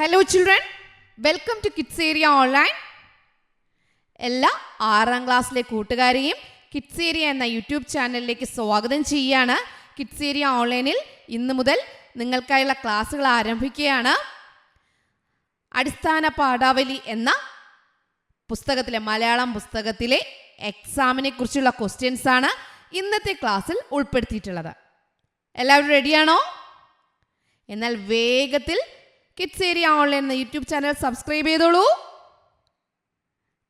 Hello children, welcome to Kids Area Online. എല്ലാ 6ാം ക്ലാസ്സിലെ കൂട്ടുകാരെയും കിഡ്സ് ഏരിയ എന്ന യൂട്യൂബ് ചാനലിലേക്ക് സ്വാഗതം ചെയ്യുകയാണ്. കിഡ്സ് ഏരിയ ഓൺലൈനിൽ ഇന്ന് മുതൽ നിങ്ങൾക്കായുള്ള ക്ലാസ്സുകൾ ആരംഭിക്കുകയാണ്. അടിസ്ഥാന പാഠാവലി എന്ന പുസ്തകത്തിലെ മലയാളം പുസ്തകത്തിലെ എക്സാമിനെ കുറിച്ചുള്ള ക്വസ്റ്റ്യൻസ് ആണ് ഇന്നത്തെ ക്ലാസ്സിൽ ഉൾപ്പെടുത്തിയിട്ടുള്ളത്. എല്ലാവരും റെഡിയാണോ? എന്നാൽ വേഗത്തിൽ കിഡ്സ് ഏരിയ ഓൺലൈൻ എന്ന യൂട്യൂബ് ചാനൽ സബ്സ്ക്രൈബ് ചെയ്തോളൂ.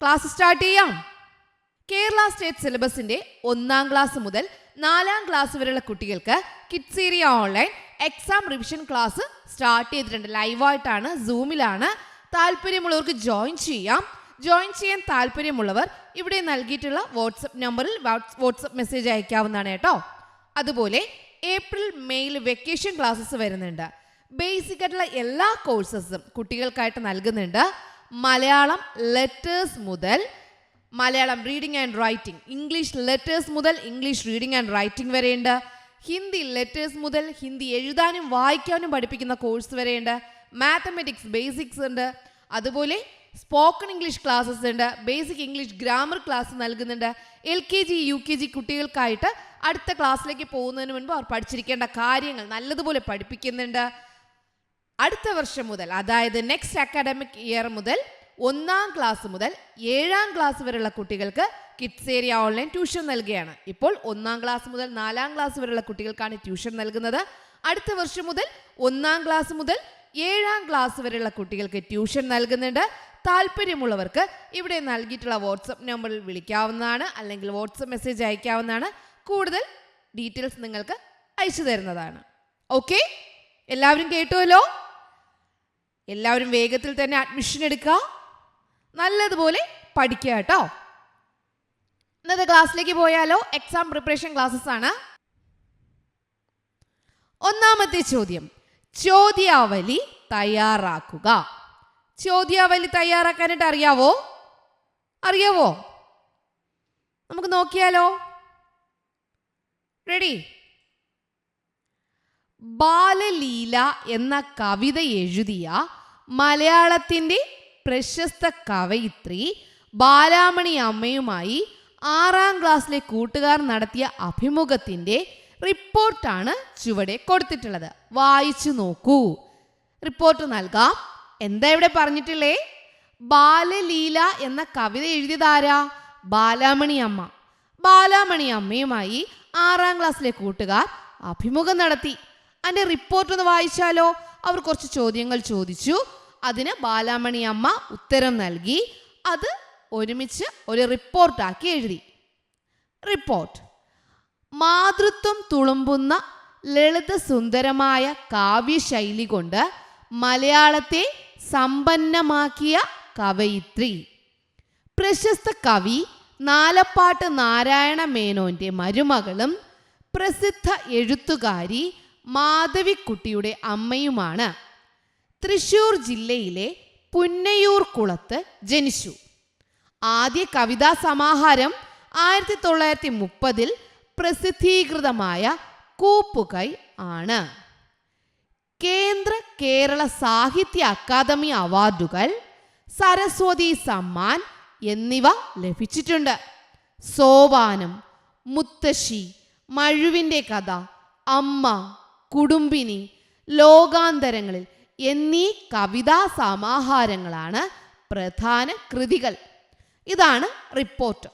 ക്ലാസ് സ്റ്റാർട്ട് ചെയ്യാം. കേരള സ്റ്റേറ്റ് സിലബസിന്റെ 1ാം ക്ലാസ് മുതൽ 4ാം ക്ലാസ് വരെയുള്ള കുട്ടികൾക്ക് kids area online exam revision class start ചെയ്തിട്ടുണ്ട്. ലൈവായിട്ടാണ്, സൂമിലാണ്. താല്പര്യമുള്ളവർക്ക് ജോയിൻ ചെയ്യാം. ജോയിൻ ചെയ്യാൻ താല്പര്യമുള്ളവർ ഇവിടെ നൽകിയിട്ടുള്ള വാട്സപ്പ് നമ്പറിൽ വാട്സപ്പ് മെസ്സേജ് അയക്കാവുന്നതാണ് കേട്ടോ. അതുപോലെ ഏപ്രിൽ മെയിൽ വെക്കേഷൻ ക്ലാസ്സസ് വരുന്നുണ്ട്. ബേസിക് ആയിട്ടുള്ള എല്ലാ കോഴ്സസും കുട്ടികൾക്കായിട്ട് നൽകുന്നുണ്ട്. മലയാളം ലെറ്റേഴ്സ് മുതൽ Malayalam reading and writing, English letters മുതൽ ഇംഗ്ലീഷ് റീഡിംഗ് ആൻഡ് റൈറ്റിംഗ് വരെയുണ്ട്. ഹിന്ദി ലെറ്റേഴ്സ് മുതൽ ഹിന്ദി എഴുതാനും വായിക്കാനും പഠിപ്പിക്കുന്ന കോഴ്സ് വരെയുണ്ട്. മാത്തമാറ്റിക്സ് ബേസിക്സ് ഉണ്ട്. അതുപോലെ സ്പോക്കൺ ഇംഗ്ലീഷ് ക്ലാസ്സസ് ഉണ്ട്. ബേസിക് ഇംഗ്ലീഷ് ഗ്രാമർ ക്ലാസ് നൽകുന്നുണ്ട്. LKG UKG കുട്ടികൾക്കായിട്ട് അടുത്ത ക്ലാസ്സിലേക്ക് പോകുന്നതിന് മുൻപ് അവർ പഠിച്ചിരിക്കേണ്ട കാര്യങ്ങൾ നല്ലതുപോലെ പഠിപ്പിക്കുന്നുണ്ട്. അടുത്ത വർഷം മുതൽ, അതായത് നെക്സ്റ്റ് അക്കാഡമിക് ഇയർ മുതൽ 1ാം ക്ലാസ് മുതൽ 7ാം ക്ലാസ് വരെയുള്ള കുട്ടികൾക്ക് കിഡ്സ് ഏരിയ ഓൺലൈൻ ട്യൂഷൻ നൽകുകയാണ്. ഇപ്പോൾ 1ാം ക്ലാസ് മുതൽ 4ാം ക്ലാസ് വരെയുള്ള കുട്ടികൾക്കാണ് ട്യൂഷൻ നൽകുന്നത്. അടുത്ത വർഷം മുതൽ 1ാം ക്ലാസ് മുതൽ 7ാം ക്ലാസ് വരെയുള്ള കുട്ടികൾക്ക് ട്യൂഷൻ നൽകുന്നുണ്ട്. താല്പര്യമുള്ളവർക്ക് ഇവിടെ നൽകിയിട്ടുള്ള വാട്സപ്പ് നമ്പറിൽ വിളിക്കാവുന്നതാണ്, അല്ലെങ്കിൽ വാട്സപ്പ് മെസ്സേജ് അയക്കാവുന്നതാണ്. കൂടുതൽ ഡീറ്റെയിൽസ് നിങ്ങൾക്ക് അയച്ചു തരുന്നതാണ്. ഓക്കെ, എല്ലാവരും കേട്ടുവല്ലോ? എല്ലാവരും വേഗത്തിൽ തന്നെ അഡ്മിഷൻ എടുക്കുക, നല്ലതുപോലെ പഠിക്കുക കേട്ടോ. ഇന്നത്തെ ക്ലാസ്സിലേക്ക് പോയാലോ? എക്സാം പ്രിപ്പറേഷൻ ക്ലാസ്സസ് ആണ്. ഒന്നാമത്തെ ചോദ്യം, ചോദ്യാവലി തയ്യാറാക്കുക. ചോദ്യാവലി തയ്യാറാക്കാനായിട്ട് അറിയാവോ? നമുക്ക് നോക്കിയാലോ? റെഡി? ബാലലീല എന്ന കവിത എഴുതിയ മലയാളത്തിൻ്റെ പ്രശസ്ത കവയിത്രി ബാലാമണി അമ്മയുമായി 6ാം ക്ലാസ്സിലെ കൂട്ടുകാർ നടത്തിയ അഭിമുഖത്തിൻ്റെ റിപ്പോർട്ടാണ് ചുവടെ കൊടുത്തിട്ടുള്ളത്. വായിച്ചു നോക്കൂ. റിപ്പോർട്ട് നൽകാം. എന്താ ഇവിടെ പറഞ്ഞിട്ടില്ലേ? ബാലലീല എന്ന കവിത എഴുതിയതാരാ? ബാലാമണി അമ്മ. ബാലാമണി അമ്മയുമായി 6ാം ക്ലാസ്സിലെ കൂട്ടുകാർ അഭിമുഖം നടത്തി. അതിൻ്റെ റിപ്പോർട്ട് ഒന്ന് വായിച്ചാലോ? അവർ കുറച്ച് ചോദ്യങ്ങൾ ചോദിച്ചു. അതിന് ബാലാമണി അമ്മ ഉത്തരം നൽകി. അത് ഒരുമിച്ച് ഒരു റിപ്പോർട്ടാക്കി എഴുതി. റിപ്പോർട്ട്: മാതൃത്വം തുളുമ്പുന്ന ലളിതസുന്ദരമായ കാവ്യശൈലി കൊണ്ട് മലയാളത്തെ സമ്പന്നമാക്കിയ കവയിത്രി, പ്രശസ്ത കവി നാലപ്പാട്ട് നാരായണ മേനോന്റെ മരുമകളും പ്രസിദ്ധ എഴുത്തുകാരി മാധവിക്കുട്ടിയുടെ അമ്മയുമാണ്. തൃശൂർ ജില്ലയിലെ പുന്നയൂർ കുളത്ത് ജനിച്ചു. ആദ്യ കവിതാ സമാഹാരം 1930 പ്രസിദ്ധീകൃതമായ കൂപ്പുകൈ ആണ്. കേരള സാഹിത്യ അക്കാദമി അവാർഡുകൾ, സരസ്വതി സമ്മാൻ എന്നിവ ലഭിച്ചിട്ടുണ്ട്. സോപാനം, മുത്തശ്ശി, മഴുവിൻ്റെ കഥ, അമ്മ, കുടുംബിനി, ലോകാന്തരങ്ങളിൽ എന്നീ കവിതാ സമാഹാരങ്ങളാണ് പ്രധാന കൃതികൾ. ഇതാണ് റിപ്പോർട്ട്.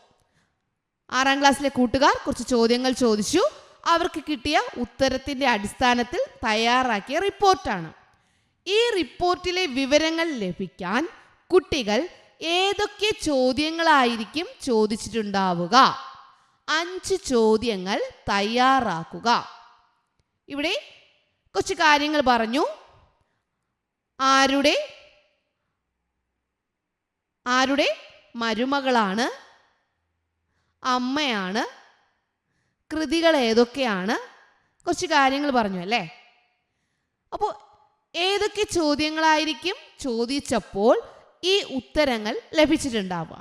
6ാം ക്ലാസ്സിലെ കൂട്ടുകാർ കുറച്ച് ചോദ്യങ്ങൾ ചോദിച്ചു. അവർക്ക് കിട്ടിയ ഉത്തരത്തിൻ്റെ അടിസ്ഥാനത്തിൽ തയ്യാറാക്കിയ റിപ്പോർട്ടാണ്. ഈ റിപ്പോർട്ടിലെ വിവരങ്ങൾ ലഭിക്കാൻ കുട്ടികൾ ഏതൊക്കെ ചോദ്യങ്ങളായിരിക്കും ചോദിച്ചിട്ടുണ്ടാവുക? 5 ചോദ്യങ്ങൾ തയ്യാറാക്കുക. ഇവിടെ കുറച്ച് കാര്യങ്ങൾ പറഞ്ഞു. ആരുടെ മരുമകളാണ്? അമ്മയാണ്? കൃതികൾ ഏതൊക്കെയാണ്? കുറച്ച് കാര്യങ്ങൾ പറഞ്ഞു അല്ലേ? അപ്പോൾ ഏതൊക്കെ ചോദ്യങ്ങളായിരിക്കും ചോദിച്ചപ്പോൾ ഈ ഉത്തരങ്ങൾ ലഭിച്ചിട്ടുണ്ടാവുക?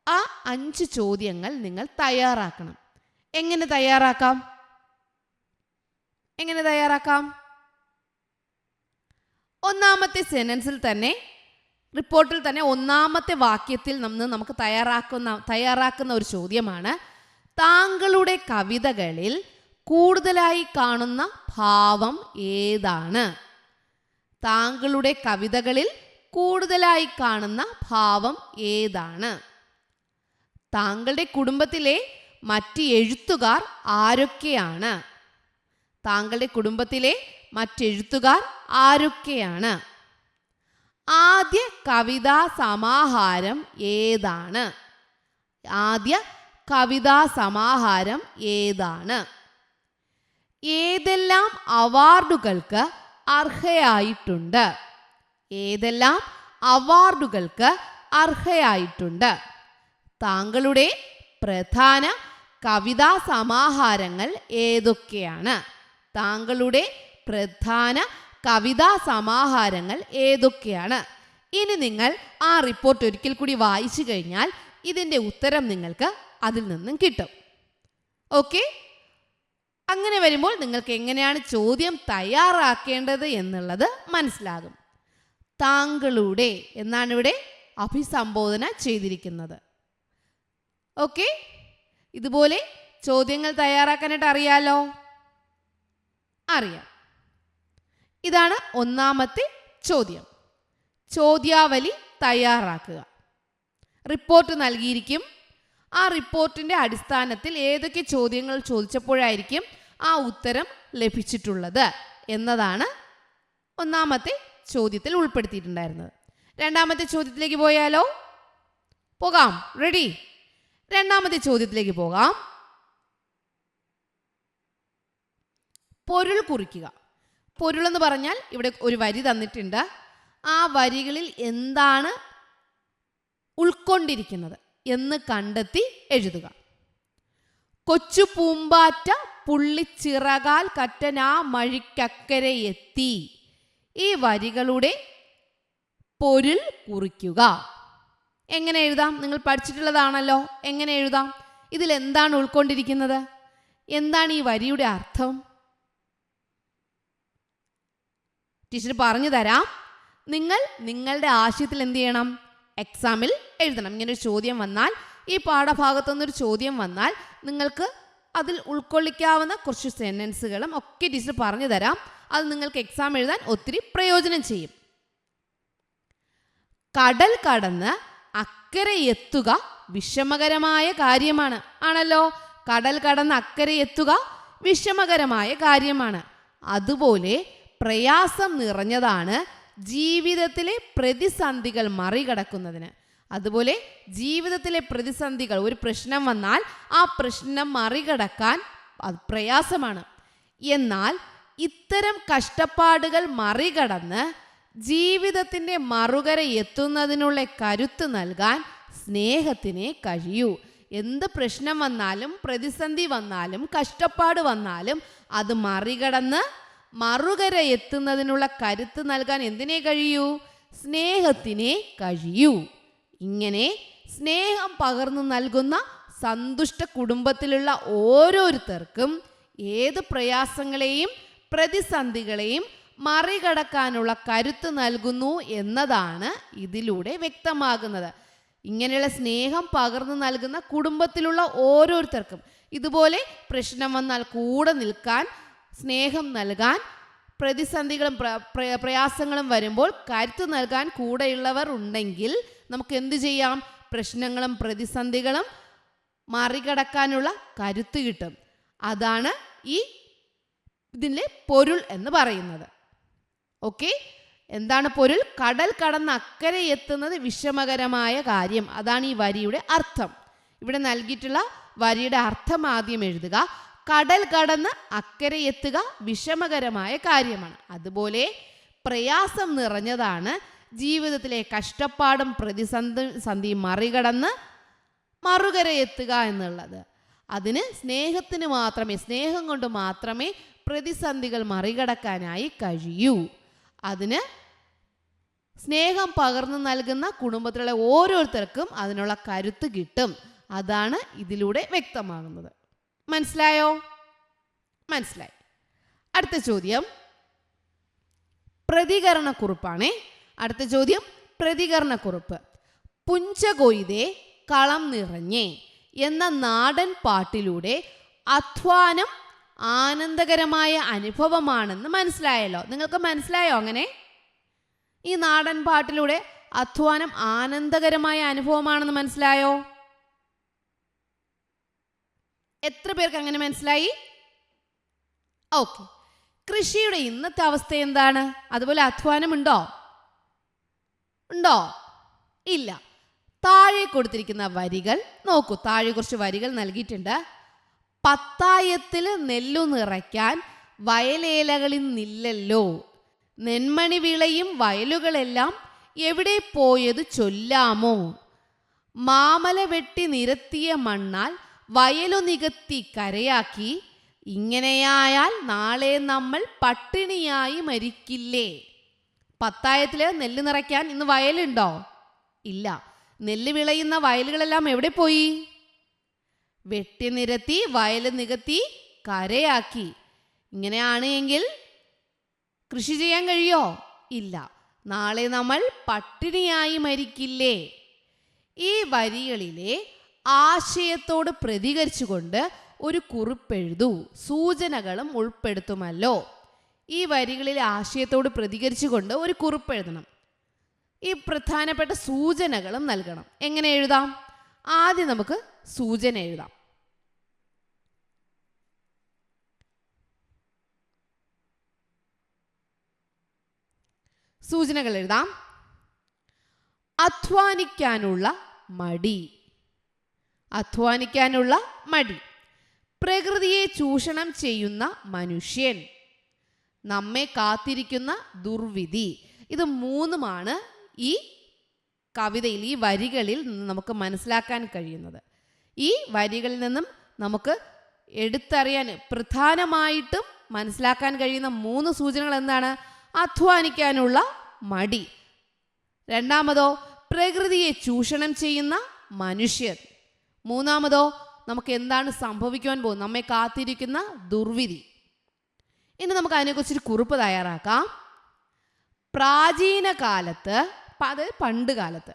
ആ 5 ചോദ്യങ്ങൾ നിങ്ങൾ തയ്യാറാക്കണം. എങ്ങനെ തയ്യാറാക്കാം? ഒന്നാമത്തെ സെന്റൻസിൽ തന്നെ, റിപ്പോർട്ടിൽ തന്നെ ഒന്നാമത്തെ വാക്യത്തിൽ നമുക്ക് തയ്യാറാക്കുന്ന ഒരു ചോദ്യമാണ്, താങ്കളുടെ കവിതകളിൽ കൂടുതലായി കാണുന്ന ഭാവം ഏതാണ്? താങ്കളുടെ കവിതകളിൽ കൂടുതലായി കാണുന്ന ഭാവം ഏതാണ്? താങ്കളുടെ കുടുംബത്തിലെ മറ്റ് എഴുത്തുകാർ ആരൊക്കെയാണ്? താങ്കളുടെ കുടുംബത്തിലെ മറ്റെഴുത്തുകാർ ആരൊക്കെയാണ്? ആദ്യ കവിതാ സമാഹാരം ഏതാണ്? ആദ്യ കവിതാ സമാഹാരം ഏതാണ്? ഏതെല്ലാം അവാർഡുകൾക്ക് അർഹയായിട്ടുണ്ട്? ഏതെല്ലാം അവാർഡുകൾക്ക് അർഹയായിട്ടുണ്ട്? താങ്കളുടെ പ്രധാന കവിതാ സമാഹാരങ്ങൾ ഏതൊക്കെയാണ്? താങ്കളുടെ പ്രധാന കവിതാ സമാഹാരങ്ങൾ ഏതൊക്കെയാണ്? ഇനി നിങ്ങൾ ആ റിപ്പോർട്ട് ഒരിക്കൽ കൂടി വായിച്ചു കഴിഞ്ഞാൽ ഇതിൻ്റെ ഉത്തരം നിങ്ങൾക്ക് അതിൽ നിന്നും കിട്ടും. ഓക്കെ, അങ്ങനെ വരുമ്പോൾ നിങ്ങൾക്ക് എങ്ങനെയാണ് ചോദ്യം തയ്യാറാക്കേണ്ടത് എന്നുള്ളത് മനസ്സിലാകും. താങ്കളുടെ എന്നാണ് ഇവിടെ അഭിസംബോധന ചെയ്തിരിക്കുന്നത്. ഓക്കെ, ഇതുപോലെ ചോദ്യങ്ങൾ തയ്യാറാക്കാനായിട്ട് അറിയാലോ? അറിയാം. ഇതാണ് ഒന്നാമത്തെ ചോദ്യം. ചോദ്യാവലി തയ്യാറാക്കുക. റിപ്പോർട്ട് നൽകിയിരിക്കും. ആ റിപ്പോർട്ടിൻ്റെ അടിസ്ഥാനത്തിൽ ഏതൊക്കെ ചോദ്യങ്ങൾ ചോദിച്ചപ്പോഴായിരിക്കും ആ ഉത്തരം ലഭിച്ചിട്ടുള്ളത് എന്നതാണ് ഒന്നാമത്തെ ചോദ്യത്തിൽ ഉൾപ്പെടുത്തിയിട്ടുണ്ടായിരുന്നത്. രണ്ടാമത്തെ ചോദ്യത്തിലേക്ക് പോയാലോ? പോകാം. റെഡി? രണ്ടാമത്തെ ചോദ്യത്തിലേക്ക് പോകാം. പൊരുൾ കുറിക്കുക. പൊരുളെന്ന് പറഞ്ഞാൽ ഇവിടെ ഒരു വരി തന്നിട്ടുണ്ട്. ആ വരികളിൽ എന്താണ് ഉൾക്കൊണ്ടിരിക്കുന്നത് എന്ന് കണ്ടെത്തി എഴുതുക. കൊച്ചു പൂമ്പാറ്റ പുള്ളിച്ചിറകാൽ കറ്റനാ മഴിക്കക്കരെ എത്തി. ഈ വരികളുടെ പൊരുൾ കുറിക്കുക. എങ്ങനെ എഴുതാം? നിങ്ങൾ പഠിച്ചിട്ടുള്ളതാണല്ലോ. എങ്ങനെ എഴുതാം? ഇതിൽ എന്താണ് ഉൾക്കൊണ്ടിരിക്കുന്നത്? എന്താണ് ഈ വരിയുടെ അർത്ഥം? ടീച്ചർ പറഞ്ഞു തരാം. നിങ്ങൾ നിങ്ങളുടെ ആശയത്തിൽ എന്ത് ചെയ്യണം? എക്സാമിൽ എഴുതണം. ഇങ്ങനെ ഒരു ചോദ്യം വന്നാൽ, ഈ പാഠഭാഗത്തു നിന്നൊരു ചോദ്യം വന്നാൽ നിങ്ങൾക്ക് അതിൽ ഉൾക്കൊള്ളിക്കാവുന്ന കുറച്ച് സെന്റൻസുകളും ഒക്കെ ടീച്ചർ പറഞ്ഞു തരാം. അത് നിങ്ങൾക്ക് എക്സാം എഴുതാൻ ഒത്തിരി പ്രയോജനം ചെയ്യും. കടൽ കടന്ന് അക്കരെ എത്തുക വിഷമകരമായ കാര്യമാണ്. ആണല്ലോ, കടൽ കടന്ന് അക്കരെ എത്തുക വിഷമകരമായ കാര്യമാണ്. അതുപോലെ പ്രയാസം നിറഞ്ഞതാണ് ജീവിതത്തിലെ പ്രതിസന്ധികൾ മറികടക്കുന്നതിന്. അതുപോലെ ജീവിതത്തിലെ പ്രതിസന്ധികൾ, ഒരു പ്രശ്നം വന്നാൽ ആ പ്രശ്നം മറികടക്കാൻ അത് പ്രയാസമാണ്. എന്നാൽ ഇത്തരം കഷ്ടപ്പാടുകൾ മറികടന്ന് ജീവിതത്തിൻ്റെ മറുകര എത്തുന്നതിനുള്ള കരുത്ത് നൽകാൻ സ്നേഹത്തിനേ കഴിയൂ. എന്ത് പ്രശ്നം വന്നാലും, പ്രതിസന്ധി വന്നാലും, കഷ്ടപ്പാട് വന്നാലും അത് മറികടന്ന് മറുകര എത്തുന്നതിനുള്ള കരുത്ത് നൽകാൻ എന്തിനേ കഴിയൂ? സ്നേഹത്തിനേ കഴിയൂ. ഇങ്ങനെ സ്നേഹം പകർന്നു നൽകുന്ന സന്തുഷ്ട കുടുംബത്തിലുള്ള ഓരോരുത്തർക്കും ഏത് പ്രയാസങ്ങളെയും പ്രതിസന്ധികളെയും മറികടക്കാനുള്ള കരുത്ത് നൽകുന്നു എന്നതാണ് ഇതിലൂടെ വ്യക്തമാകുന്നത്. ഇങ്ങനെയുള്ള സ്നേഹം പകർന്നു നൽകുന്ന കുടുംബത്തിലുള്ള ഓരോരുത്തർക്കും ഇതുപോലെ പ്രശ്നം വന്നാൽ കൂടെ നിൽക്കാൻ, സ്നേഹം നൽകാൻ, പ്രതിസന്ധികളും പ്രയാസങ്ങളും വരുമ്പോൾ കരുത്ത് നൽകാൻ കൂടെയുള്ളവർ ഉണ്ടെങ്കിൽ നമുക്ക് എന്ത് ചെയ്യാം? പ്രശ്നങ്ങളും പ്രതിസന്ധികളും മറികടക്കാനുള്ള കരുത്ത് കിട്ടും. അതാണ് ഈ ഇതിൻ്റെ പൊരുൾ എന്ന് പറയുന്നത്. ഓക്കെ, എന്താണ് പൊരുൾ? കടൽ കടന്ന് അക്കരെ എത്തുന്നത് വിഷമകരമായ കാര്യം. അതാണ് ഈ വരിയുടെ അർത്ഥം. ഇവിടെ നൽകിയിട്ടുള്ള വരിയുടെ അർത്ഥം ആദ്യം എഴുതുക. കടൽ കടന്ന് അക്കരെ എത്തുക വിഷമകരമായ കാര്യമാണ്. അതുപോലെ പ്രയാസം നിറഞ്ഞതാണ് ജീവിതത്തിലെ കഷ്ടപ്പാടും പ്രതിസന്ധിയും മറികടന്ന് മറുകര എത്തുക എന്നുള്ളത്. അതിന് സ്നേഹം കൊണ്ട് മാത്രമേ പ്രതിസന്ധികൾ മറികടക്കാനായി കഴിയൂ. അതിന് സ്നേഹം പകർന്നു നൽകുന്ന കുടുംബത്തിലുള്ള ഓരോരുത്തർക്കും അതിനുള്ള കരുത്ത് കിട്ടും. അതാണ് ഇതിലൂടെ വ്യക്തമാകുന്നത്. മനസ്സിലായോ? മനസ്സിലായി. അടുത്ത ചോദ്യം, പ്രതികരണക്കുറിപ്പാണേ. അടുത്ത ചോദ്യം പ്രതികരണക്കുറിപ്പ്. പുഞ്ച കൊയ്തേ കളം നിറഞ്ഞേ എന്ന നാടൻ പാട്ടിലൂടെ അധ്വാനം ആനന്ദകരമായ അനുഭവമാണെന്ന് മനസ്സിലായല്ലോ. നിങ്ങൾക്ക് മനസ്സിലായോ? അങ്ങനെ ഈ നാടൻ പാട്ടിലൂടെ അധ്വാനം ആനന്ദകരമായ അനുഭവമാണെന്ന് മനസ്സിലായോ? എത്ര പേർക്ക് അങ്ങനെ മനസ്സിലായി? ഓക്കെ. കൃഷിയുടെ ഇന്നത്തെ അവസ്ഥ എന്താണ്? അതുപോലെ അധ്വാനം ഉണ്ടോ? ഇല്ല. താഴെ കൊടുത്തിരിക്കുന്ന വരികൾ നോക്കൂ. താഴെ കുറച്ച് വരികൾ നൽകിയിട്ടുണ്ട്. പത്തായത്തിൽ നെല്ലു നിറയ്ക്കാൻ വയലേലകളിൽ നില്ലല്ലോ, നെന്മണി വിളയും വയലുകളെല്ലാം എവിടെ പോയത് ചൊല്ലാമോ, മാമല വെട്ടി നിരത്തിയ മണ്ണാൽ വയലു നികത്തി കരയാക്കി, ഇങ്ങനെയായാൽ നാളെ നമ്മൾ പട്ടിണിയായി മരിക്കില്ലേ. പത്തായത്തിൽ നെല്ല് നിറയ്ക്കാൻ ഇന്ന് വയലുണ്ടോ? ഇല്ല. നെല്ല് വിളയുന്ന വയലുകളെല്ലാം എവിടെ പോയി? വെട്ടി നിരത്തി വയല് നികത്തി കരയാക്കി. ഇങ്ങനെയാണ് എങ്കിൽ കൃഷി ചെയ്യാൻ കഴിയോ? ഇല്ല. നാളെ നമ്മൾ പട്ടിണിയായി മരിക്കില്ലേ. ഈ വരികളിലെ ആശയത്തോട് പ്രതികരിച്ചുകൊണ്ട് ഒരു കുറിപ്പെഴുതൂ, സൂചനകളും ഉൾപ്പെടുത്തുമല്ലോ. ഈ വരികളിലെ ആശയത്തോട് പ്രതികരിച്ചുകൊണ്ട് ഒരു കുറിപ്പെഴുതണം. ഈ പ്രധാനപ്പെട്ട സൂചനകളും നൽകണം. എങ്ങനെ എഴുതാം? ആദ്യം നമുക്ക് സൂചന എഴുതാം. സൂചനകൾ എഴുതാം. അധ്വാനിക്കാനുള്ള മടി. അധ്വാനിക്കാനുള്ള മടി. പ്രകൃതിയെ ചൂഷണം ചെയ്യുന്ന മനുഷ്യൻ. നമ്മെ കാത്തിരിക്കുന്ന ദുർവിധി. ഇത് മൂന്നുമാണ് ഈ കവിതയിൽ, ഈ വരികളിൽ നിന്ന് നമുക്ക് മനസ്സിലാക്കാൻ കഴിയുന്നത്. ഈ വരികളിൽ നിന്നും നമുക്ക് എടുത്തറിയാൻ പ്രധാനമായിട്ടും മനസ്സിലാക്കാൻ കഴിയുന്ന മൂന്ന് സൂചനകൾ എന്താണ്? അധ്വാനിക്കാനുള്ള മടി. രണ്ടാമതോ പ്രകൃതിയെ ചൂഷണം ചെയ്യുന്ന മനുഷ്യർ. മൂന്നാമതോ നമുക്ക് എന്താണ് സംഭവിക്കുവാൻ പോകുന്നത്? നമ്മെ കാത്തിരിക്കുന്ന ദുർവിധി. ഇനി നമുക്ക് അതിനെക്കുറിച്ചൊരു കുറിപ്പ് തയ്യാറാക്കാം. പ്രാചീന കാലത്ത്, അത് പണ്ട് കാലത്ത്,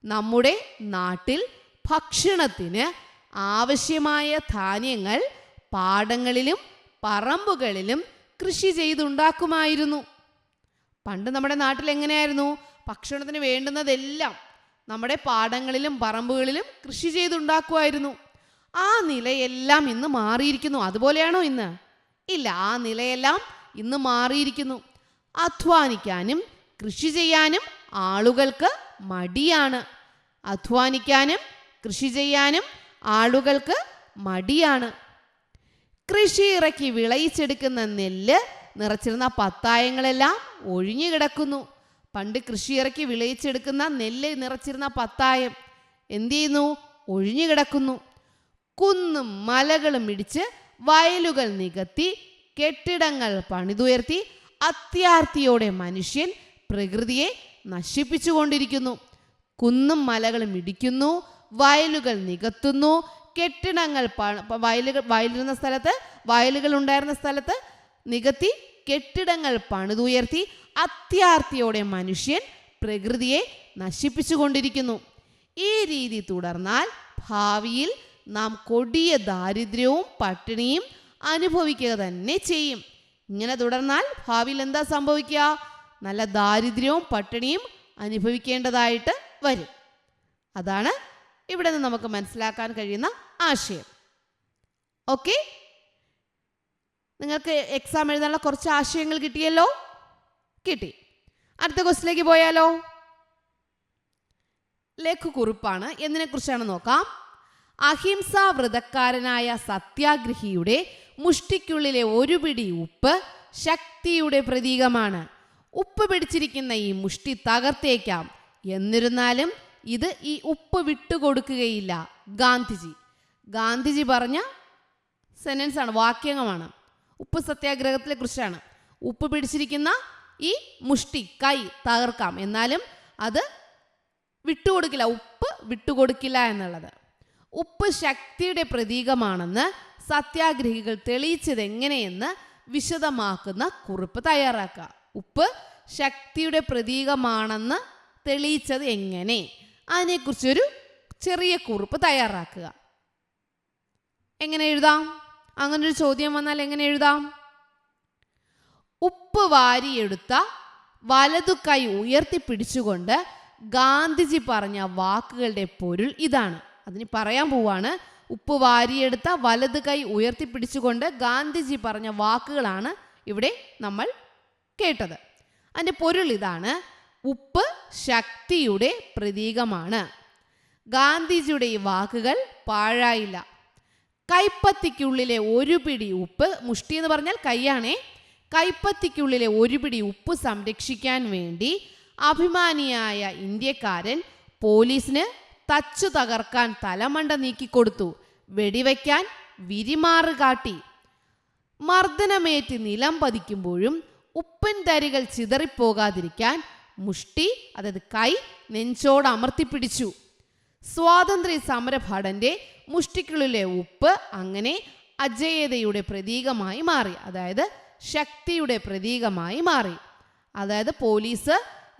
നമ്മുടെ നാട്ടിൽ ഭക്ഷണത്തിന് ആവശ്യമായ ധാന്യങ്ങൾ പാടങ്ങളിലും പറമ്പുകളിലും കൃഷി ചെയ്തുണ്ടാക്കുമായിരുന്നു. പണ്ട് നമ്മുടെ നാട്ടിൽ എങ്ങനെയായിരുന്നു? ഭക്ഷണത്തിന് വേണ്ടുന്നതെല്ലാം നമ്മുടെ പാടങ്ങളിലും പറമ്പുകളിലും കൃഷി ചെയ്തുണ്ടാക്കുമായിരുന്നു. ആ നിലയെല്ലാം ഇന്ന് മാറിയിരിക്കുന്നു. അതുപോലെയാണോ ഇന്ന്? ഇല്ല. ആ നിലയെല്ലാം ഇന്ന് മാറിയിരിക്കുന്നു. അധ്വാനിക്കാനും കൃഷി ചെയ്യാനും ആളുകൾക്ക് മടിയാണ്. അധ്വാനിക്കാനും കൃഷി ചെയ്യാനും ആളുകൾക്ക് മടിയാണ്. കൃഷി ഇറക്കി വിളയിച്ചെടുക്കുന്ന നെല്ല് നിറച്ചിരുന്ന പത്തായങ്ങളെല്ലാം ഒഴിഞ്ഞു കിടക്കുന്നു. പണ്ട് കൃഷി ഇറക്കി വിളയിച്ചെടുക്കുന്ന നെല്ല് നിറച്ചിരുന്ന പത്തായം എന്ത് ചെയ്യുന്നു? ഒഴിഞ്ഞു കിടക്കുന്നു. കുന്നും മലകളും ഇടിച്ച് വയലുകൾ നികത്തി കെട്ടിടങ്ങൾ പണിതുയർത്തി അത്യാർത്തിയോടെ മനുഷ്യൻ പ്രകൃതിയെ നശിപ്പിച്ചുകൊണ്ടിരിക്കുന്നു. കുന്നും മലകളും ഇടിക്കുന്നു, വയലുകൾ നികത്തുന്നു, കെട്ടിടങ്ങൾ വയലിരുന്ന സ്ഥലത്ത്, വയലുകൾ ഉണ്ടായിരുന്ന സ്ഥലത്ത് നികത്തി കെട്ടിടങ്ങൾ പണിതുയർത്തി അത്യാർത്തിയോടെ മനുഷ്യൻ പ്രകൃതിയെ നശിപ്പിച്ചുകൊണ്ടിരിക്കുന്നു. ഈ രീതി തുടർന്നാൽ ഭാവിയിൽ നാം കൊടിയ ദാരിദ്ര്യവും പട്ടിണിയും അനുഭവിക്കുക തന്നെ ചെയ്യും. ഇങ്ങനെ തുടർന്നാൽ ഭാവിയിൽ എന്താ സംഭവിക്കുക? നല്ല ദാരിദ്ര്യവും പട്ടിണിയും അനുഭവിക്കേണ്ടതായിട്ട് വരും. അതാണ് ഇവിടെ നിന്ന് നമുക്ക് മനസ്സിലാക്കാൻ കഴിയുന്ന ആശയം. ഓക്കെ, നിങ്ങൾക്ക് എക്സാം എഴുതാനുള്ള കുറച്ച് ആശയങ്ങൾ കിട്ടിയല്ലോ? കിട്ടി. അടുത്ത ക്വസ്റ്റിലേക്ക് പോയാലോ? ലഘുകുറിപ്പാണ്. എന്തിനെക്കുറിച്ചാണ് നോക്കാം. അഹിംസാ വ്രതക്കാരനായ സത്യാഗ്രഹിയുടെ മുഷ്ടിക്കുള്ളിലെ ഒരു പിടി ഉപ്പ് ശക്തിയുടെ പ്രതീകമാണ്. ഉപ്പ് പിടിച്ചിരിക്കുന്ന ഈ മുഷ്ടി തകർത്തേക്കാം, എന്നിരുന്നാലും ഇത് ഈ ഉപ്പ് വിട്ടുകൊടുക്കുകയില്ല. ഗാന്ധിജി പറഞ്ഞ സെന്റൻസ് ആണ്, വാക്യങ്ങളാണ്. ഉപ്പ് സത്യാഗ്രഹത്തിലെ കുറിച്ചാണ്. ഉപ്പ് പിടിച്ചിരിക്കുന്ന ഈ മുഷ്ടി കൈ തകർക്കാം, എന്നാലും അത് വിട്ടുകൊടുക്കില്ല, ഉപ്പ് വിട്ടുകൊടുക്കില്ല എന്നുള്ളത്. ഉപ്പ് ശക്തിയുടെ പ്രതീകമാണെന്ന് സത്യാഗ്രഹികൾ തെളിയിച്ചത് എങ്ങനെയെന്ന് വിശദമാക്കുന്ന കുറിപ്പ് തയ്യാറാക്കുക. ഉപ്പ് ശക്തിയുടെ പ്രതീകമാണെന്ന് തെളിയിച്ചത് എങ്ങനെ? അതിനെക്കുറിച്ചൊരു ചെറിയ കുറിപ്പ് തയ്യാറാക്കുക. എങ്ങനെ എഴുതാം? അങ്ങനൊരു ചോദ്യം വന്നാൽ എങ്ങനെ എഴുതാം? ഉപ്പ് വാരിയെടുത്ത വലതു കൈ ഉയർത്തിപ്പിടിച്ചുകൊണ്ട് ഗാന്ധിജി പറഞ്ഞ വാക്കുകളുടെ പൊരുൾ ഇതാണ്. അതിന് പറയാൻ പോവാണ്. ഉപ്പ് വാരിയെടുത്ത വലതു കൈ ഉയർത്തിപ്പിടിച്ചുകൊണ്ട് ഗാന്ധിജി പറഞ്ഞ വാക്കുകളാണ് ഇവിടെ നമ്മൾ കേട്ടത്. അതിൻ്റെ പൊരുൾ ഇതാണ്: ഉപ്പ് ശക്തിയുടെ പ്രതീകമാണ്. ഗാന്ധിജിയുടെ ഈ വാക്കുകൾ പാഴായില്ല. കൈപ്പത്തിക്കുള്ളിലെ ഒരു പിടി ഉപ്പ്, മുഷ്ടി എന്ന് പറഞ്ഞാൽ കൈയാണേ, കൈപ്പത്തിക്കുള്ളിലെ ഒരു പിടി ഉപ്പ് സംരക്ഷിക്കാൻ വേണ്ടി അഭിമാനിയായ ഇന്ത്യക്കാരൻ പോലീസിന് തച്ചു തകർക്കാൻ തലമണ്ട നീക്കിക്കൊടുത്തു, വെടിവെക്കാൻ വിരിമാറ് കാട്ടി. മർദ്ദനമേറ്റ് നിലം പതിക്കുമ്പോഴും ഉപ്പൻ തരികൾ ചിതറിപ്പോകാതിരിക്കാൻ മുഷ്ടി, അതായത് കൈ, നെഞ്ചോട് അമർത്തിപ്പിടിച്ചു. സ്വാതന്ത്ര്യ സമര ഭടന്റെ മുഷ്ടിക്കുള്ളിലെ ഉപ്പ് അങ്ങനെ അജേയതയുടെ പ്രതീകമായി മാറി, അതായത് ശക്തിയുടെ പ്രതീകമായി മാറി. അതായത് പോലീസ്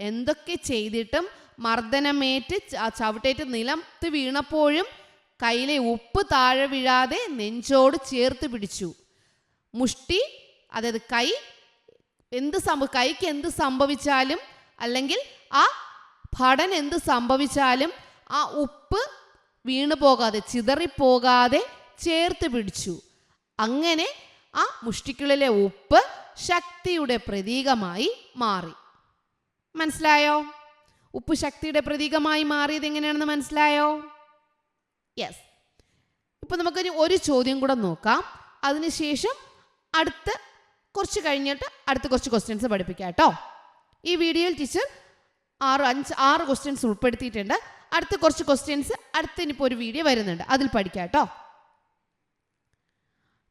എന്തൊക്കെ ചെയ്തിട്ടും മർദ്ദനമേറ്റ് ചവിട്ടേറ്റ് നിലത്ത് വീണപ്പോഴും കയ്യിലെ ഉപ്പ് താഴെ വീഴാതെ നെഞ്ചോട് ചേർത്ത് പിടിച്ചു. മുഷ്ടി, അതായത് കൈ, കൈക്ക് എന്ത് സംഭവിച്ചാലും അല്ലെങ്കിൽ ആ ഭടൻ എന്ത് സംഭവിച്ചാലും ആ ഉപ്പ് വീണു പോകാതെ, ചിതറിപ്പോകാതെ ചേർത്ത് പിടിച്ചു. അങ്ങനെ ആ മുഷ്ടിക്കുള്ളിലെ ഉപ്പ് ശക്തിയുടെ പ്രതീകമായി മാറി. മനസ്സിലായോ? ഉപ്പ് ശക്തിയുടെ പ്രതീകമായി മാറിയത് എങ്ങനെയാണെന്ന് മനസ്സിലായോ? യെസ്. ഇപ്പൊ നമുക്കൊരു ഒരു ചോദ്യം കൂടെ നോക്കാം. അതിനുശേഷം കുറച്ച് കഴിഞ്ഞിട്ട് അടുത്ത കുറച്ച് ക്വസ്റ്റ്യൻസ് പഠിപ്പിക്കാം കേട്ടോ. ഈ വീഡിയോയിൽ ടീച്ചർ 6 ക്വസ്റ്റ്യൻസ് ഉൾപ്പെടുത്തിയിട്ടുണ്ട്. അടുത്ത കുറച്ച് ക്വസ്റ്റ്യൻസ് ഇനിയിപ്പോൾ ഒരു വീഡിയോ വരുന്നുണ്ട്, അതിൽ പഠിക്കാം കേട്ടോ.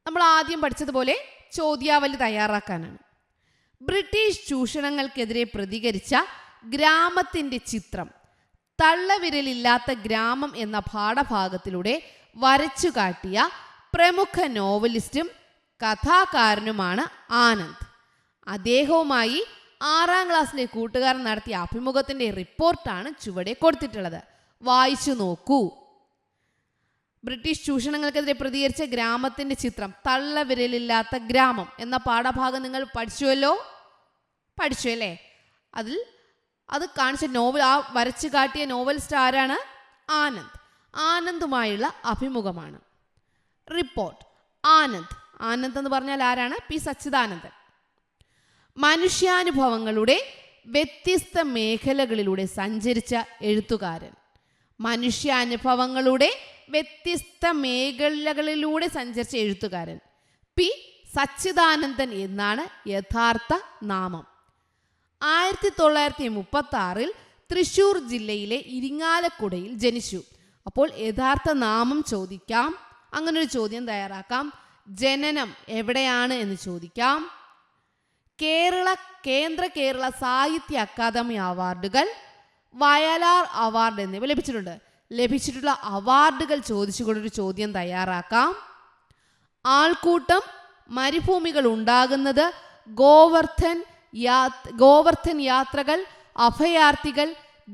നമ്മൾ ആദ്യം പഠിച്ചതുപോലെ ചോദ്യാവലി തയ്യാറാക്കാനാണ്. ബ്രിട്ടീഷ് ചൂഷണങ്ങൾക്കെതിരെ പ്രതികരിച്ച ഗ്രാമത്തിൻ്റെ ചിത്രം തള്ളവിരലില്ലാത്ത ഗ്രാമം എന്ന പാഠഭാഗത്തിലൂടെ വരച്ചു കാട്ടിയ പ്രമുഖ നോവലിസ്റ്റും കഥാകാരനുമാണ് ആനന്ദ്. അദ്ദേഹവുമായി 6ാം ക്ലാസ്സിലെ കൂട്ടുകാരൻ നടത്തിയ അഭിമുഖത്തിൻ്റെ റിപ്പോർട്ടാണ് ചുവടെ കൊടുത്തിട്ടുള്ളത്. വായിച്ചു നോക്കൂ. ബ്രിട്ടീഷ് ചൂഷണങ്ങൾക്കെതിരെ പ്രതികരിച്ച ഗ്രാമത്തിൻ്റെ ചിത്രം തള്ളവിരലില്ലാത്ത ഗ്രാമം എന്ന പാഠഭാഗം നിങ്ങൾ പഠിച്ചു അല്ലേ? അത് കാണിച്ച നോവൽ, ആ വരച്ചു കാട്ടിയ നോവലിസ്റ്റ് ആരാണ്? ആനന്ദ്. ആനന്ദുമായുള്ള അഭിമുഖമാണ്. റിപ്പോർട്ട്. ആനന്ദ് എന്ന് പറഞ്ഞാൽ ആരാണ്? പി സച്ചിദാനന്ദൻ. മനുഷ്യാനുഭവങ്ങളുടെ വ്യത്യസ്ത മേഖലകളിലൂടെ സഞ്ചരിച്ച എഴുത്തുകാരൻ. മനുഷ്യാനുഭവങ്ങളുടെ വ്യത്യസ്ത മേഖലകളിലൂടെ സഞ്ചരിച്ച എഴുത്തുകാരൻ പി സച്ചിദാനന്ദൻ എന്നാണ് യഥാർത്ഥ നാമം. 1936 തൃശ്ശൂർ ജില്ലയിലെ ഇരിങ്ങാലക്കുടയിൽ ജനിച്ചു. അപ്പോൾ യഥാർത്ഥ നാമം ചോദിക്കാം. അങ്ങനൊരു ചോദ്യം തയ്യാറാക്കാം. ജനനം എവിടെയാണ് എന്ന് ചോദിക്കാം. കേരള സാഹിത്യ അക്കാദമി അവാർഡുകൾ, വയലാർ അവാർഡ് എന്നിവ ലഭിച്ചിട്ടുള്ള അവാർഡുകൾ ചോദിച്ചുകൊണ്ടൊരു ചോദ്യം തയ്യാറാക്കാം. ആൾക്കൂട്ടം, മരുഭൂമികൾ ഉണ്ടാകുന്നത്, ഗോവർദ്ധൻ യാത്രകൾ, അഭയാർത്ഥികൾ,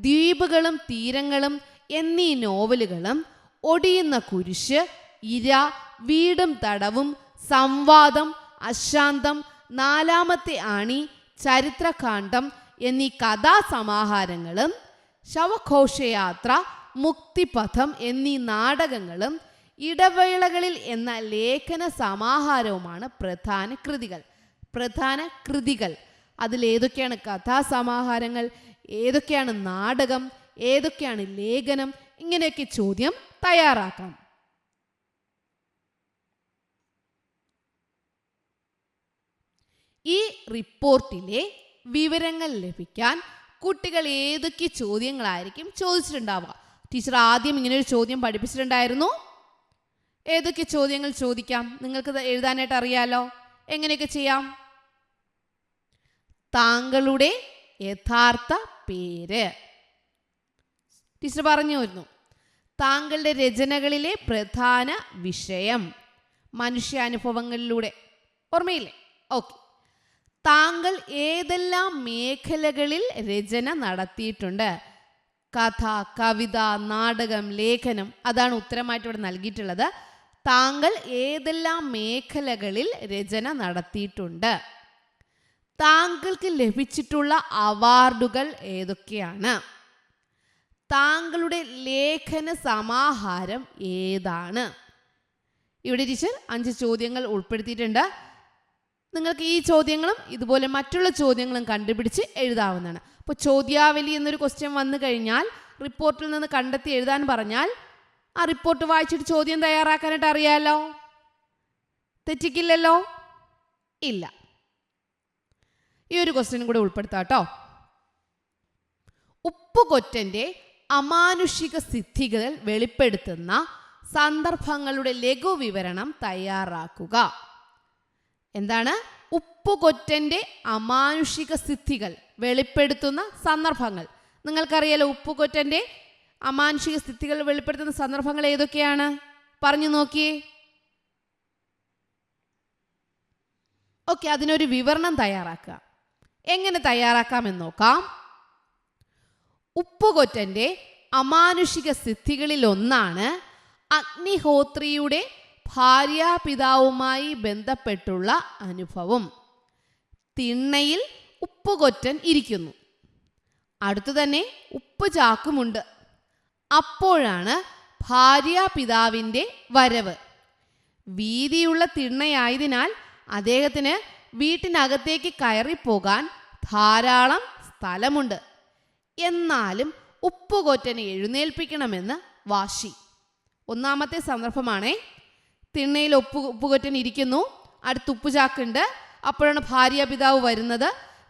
ദ്വീപുകളും തീരങ്ങളും എന്നീ നോവലുകളും, ഒടിയുന്ന കുരിശ്, ഇര, വീടും തടവും, സംവാദം, അശാന്തം, 4ാമത്തെ ആണി, ചരിത്രകാന്ഡം എന്നീ കഥാസമാഹാരങ്ങളും, ശവഘോഷയാത്ര, മുക്തിപഥം എന്നീ നാടകങ്ങളും, ഇടവേളകളിൽ എന്ന ലേഖന സമാഹാരവുമാണ് പ്രധാന കൃതികൾ. അതിലേതൊക്കെയാണ് കഥാസമാഹാരങ്ങൾ, ഏതൊക്കെയാണ് നാടകം, ഏതൊക്കെയാണ് ലേഖനം, ഇങ്ങനെയൊക്കെ ചോദ്യം തയ്യാറാക്കാം. ഈ റിപ്പോർട്ടിലെ വിവരങ്ങൾ ലഭിക്കാൻ കുട്ടികൾ ഏതൊക്കെ ചോദ്യങ്ങളായിരിക്കും ചോദിച്ചിട്ടുണ്ടാവുക? ടീച്ചർ ആദ്യം ഇങ്ങനൊരു ചോദ്യം പഠിപ്പിച്ചിട്ടുണ്ടായിരുന്നു. ഏതൊക്കെ ചോദ്യങ്ങൾ ചോദിക്കാം? നിങ്ങൾക്ക് എഴുതാനായിട്ട് അറിയാലോ. എങ്ങനെയൊക്കെ ചെയ്യാം? താങ്കളുടെ യഥാർത്ഥ പേര് ടീച്ചർ പറഞ്ഞുവരുന്നു. താങ്കളുടെ രചനകളിലെ പ്രധാന വിഷയം, മനുഷ്യാനുഭവങ്ങളിലൂടെ. ഓർമ്മയില്ലേ? ഓക്കെ. താങ്കൾ ഏതെല്ലാം മേഖലകളിൽ രചന നടത്തിയിട്ടുണ്ട്? കഥ, കവിത, നാടകം, ലേഖനം. അതാണ് ഉത്തരമായിട്ട് ഇവിടെ നൽകിയിട്ടുള്ളത്. താങ്കൾ ഏതെല്ലാം മേഖലകളിൽ രചന നടത്തിയിട്ടുണ്ട്? താങ്കൾക്ക് ലഭിച്ചിട്ടുള്ള അവാർഡുകൾ ഏതൊക്കെയാണ്? താങ്കളുടെ ലേഖന സമാഹാരം ഏതാണ്? ഇവിടെ ടീച്ചർ 5 ചോദ്യങ്ങൾ ഉൾപ്പെടുത്തിയിട്ടുണ്ട്. നിങ്ങൾക്ക് ഈ ചോദ്യങ്ങളും ഇതുപോലെ മറ്റുള്ള ചോദ്യങ്ങളും കണ്ടുപിടിച്ച് എഴുതാവുന്നതാണ്. അപ്പോൾ ചോദ്യാവലി എന്നൊരു ക്വസ്റ്റ്യൻ വന്നു കഴിഞ്ഞാൽ റിപ്പോർട്ടിൽ നിന്ന് കണ്ടെത്തി എഴുതാൻ പറഞ്ഞാൽ ആ റിപ്പോർട്ട് വായിച്ചിട്ട് ചോദ്യം തയ്യാറാക്കാനായിട്ട് അറിയാലോ? തെറ്റിക്കില്ലല്ലോ? ഇല്ല. ഈ ഒരു ക്വസ്റ്റ്യൻ കൂടെ ഉൾപ്പെടുത്താം കേട്ടോ. ഉപ്പുകൊറ്റൻ്റെ അമാനുഷിക സിദ്ധികൾ വെളിപ്പെടുത്തുന്ന സന്ദർഭങ്ങളുടെ ലഘുവിവരണം തയ്യാറാക്കുക. എന്താണ്? ഉപ്പുകൊറ്റൻ്റെ അമാനുഷിക സിദ്ധികൾ വെളിപ്പെടുത്തുന്ന സന്ദർഭങ്ങൾ. നിങ്ങൾക്കറിയാലോ ഉപ്പുകൊറ്റൻ്റെ അമാനുഷിക സിദ്ധികൾ വെളിപ്പെടുത്തുന്ന സന്ദർഭങ്ങൾ ഏതൊക്കെയാണ്? പറഞ്ഞു നോക്കിയേ. ഓക്കെ, അതിനൊരു വിവരണം തയ്യാറാക്കുക. എങ്ങനെ തയ്യാറാക്കാമെന്ന് നോക്കാം. ഉപ്പുകൊറ്റൻ്റെ അമാനുഷിക സിദ്ധികളിൽ ഒന്നാണ് അഗ്നിഹോത്രിയുടെ ഭാര്യാപിതാവുമായി ബന്ധപ്പെട്ടുള്ള അനുഭവം. തിണ്ണയിൽ ഉപ്പുകൊറ്റൻ ഇരിക്കുന്നു. അടുത്തു തന്നെ ഉപ്പ് ചാക്കുമുണ്ട്. അപ്പോഴാണ് ഭാര്യാപിതാവിൻ്റെ വരവ്. വീതിയുള്ള തിണ്ണയായതിനാൽ അദ്ദേഹത്തിന് വീട്ടിനകത്തേക്ക് കയറിപ്പോകാൻ ധാരാളം സ്ഥലമുണ്ട്. എന്നാലും ഉപ്പുകൊറ്റനെ എഴുന്നേൽപ്പിക്കണമെന്ന് വാശി. ഒന്നാമത്തെ സന്ദർഭമാണേ. തിണ്ണയിൽ ഉപ്പുകൊറ്റൻ ഇരിക്കുന്നു, അടുത്ത് ഉപ്പുചാക്കുണ്ട്. അപ്പോഴാണ് ഭാര്യാപിതാവ് വരുന്നത്.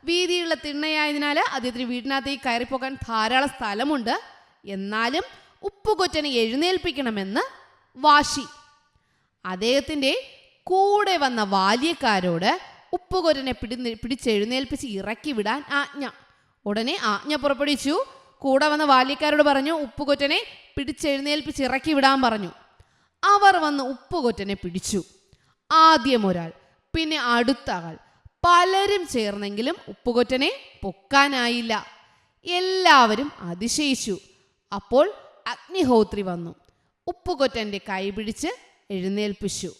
വീതിയുള്ള തിണ്ണയായതിനാൽ അദ്ദേഹത്തിന് വീട്ടിനകത്തേക്ക് കയറിപ്പോകാൻ ധാരാളം സ്ഥലമുണ്ട്. എന്നാലും ഉപ്പുകൊറ്റനെ എഴുന്നേൽപ്പിക്കണമെന്ന് വാശി. അദ്ദേഹത്തിൻ്റെ കൂടെ വന്ന ബാല്യക്കാരോട് ഉപ്പുകൊറ്റനെ പിടിച്ചെഴുന്നേൽപ്പിച്ച് ഇറക്കി വിടാൻ ആജ്ഞ. ഉടനെ ആജ്ഞ പുറപ്പെടുവിച്ചു. കൂടെ വന്ന ബാല്യക്കാരോട് പറഞ്ഞു ഉപ്പുകൊറ്റനെ പിടിച്ചെഴുന്നേൽപ്പിച്ച് ഇറക്കി വിടാൻ പറഞ്ഞു. അവർ വന്ന് ഉപ്പുകൊറ്റനെ പിടിച്ചു. ആദ്യം ഒരാൾ, പിന്നെ അടുത്ത ആൾ, പലരും ചേർന്നെങ്കിലും ഉപ്പുകൊറ്റനെ പൊക്കാനായില്ല. എല്ലാവരും അതിശയിച്ചു. അപ്പോൾ അഗ്നിഹോത്രി വന്നു ഉപ്പുകൊറ്റൻ്റെ കൈ പിടിച്ച് എഴുന്നേൽപ്പിച്ചു.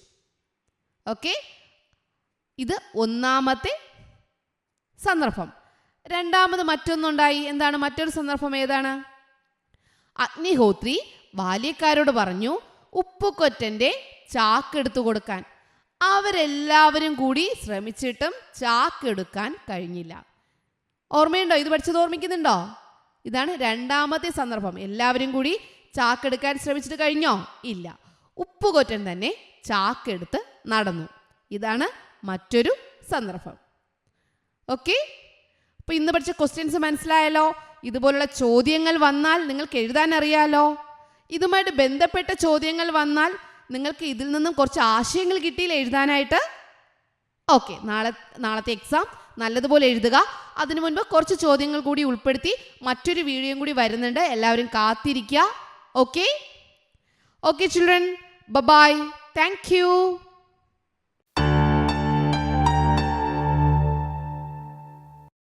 ഓക്കെ, ഇത് ഒന്നാമത്തെ സന്ദർഭം. രണ്ടാമത് മറ്റൊന്നുണ്ടായി. എന്താണ് മറ്റൊരു സന്ദർഭം? ഏതാണ്? അഗ്നിഹോത്രി ബാല്യക്കാരോട് പറഞ്ഞു ഉപ്പുകൊറ്റൻ്റെ ചാക്കെടുത്തു കൊടുക്കാൻ. അവരെല്ലാവരും കൂടി ശ്രമിച്ചിട്ടും ചാക്കെടുക്കാൻ കഴിഞ്ഞില്ല. ഓർമ്മയുണ്ടോ? ഇത് പഠിച്ചത് ഓർമ്മിക്കുന്നുണ്ടോ? ഇതാണ് രണ്ടാമത്തെ സന്ദർഭം. എല്ലാവരും കൂടി ചാക്കെടുക്കാൻ ശ്രമിച്ചിട്ട് കഴിഞ്ഞോ? ഇല്ല. ഉപ്പുകൊറ്റൻ തന്നെ ചാക്കെടുത്ത് നടന്നു. ഇതാണ് മറ്റൊരു സന്ദർഭം. ഓക്കെ, അപ്പോൾ ഇന്ന് പഠിച്ച ക്വസ്റ്റ്യൻസ് മനസ്സിലായല്ലോ. ഇതുപോലുള്ള ചോദ്യങ്ങൾ വന്നാൽ നിങ്ങൾക്ക് എഴുതാൻ അറിയാലോ. ഇതുമായിട്ട് ബന്ധപ്പെട്ട ചോദ്യങ്ങൾ വന്നാൽ നിങ്ങൾക്ക് ഇതിൽ നിന്നും കുറച്ച് ആശയങ്ങൾ കിട്ടിയില്ല എഴുതാനായിട്ട്. ഓക്കെ, നാളത്തെ എക്സാം നല്ലതുപോലെ എഴുതുക. അതിനു മുൻപ് കുറച്ച് ചോദ്യങ്ങൾ കൂടി ഉൾപ്പെടുത്തി മറ്റൊരു വീഡിയോയും കൂടി വരുന്നുണ്ട്. എല്ലാവരും കാത്തിരിക്കുക. Okay, children, bye. Thank U.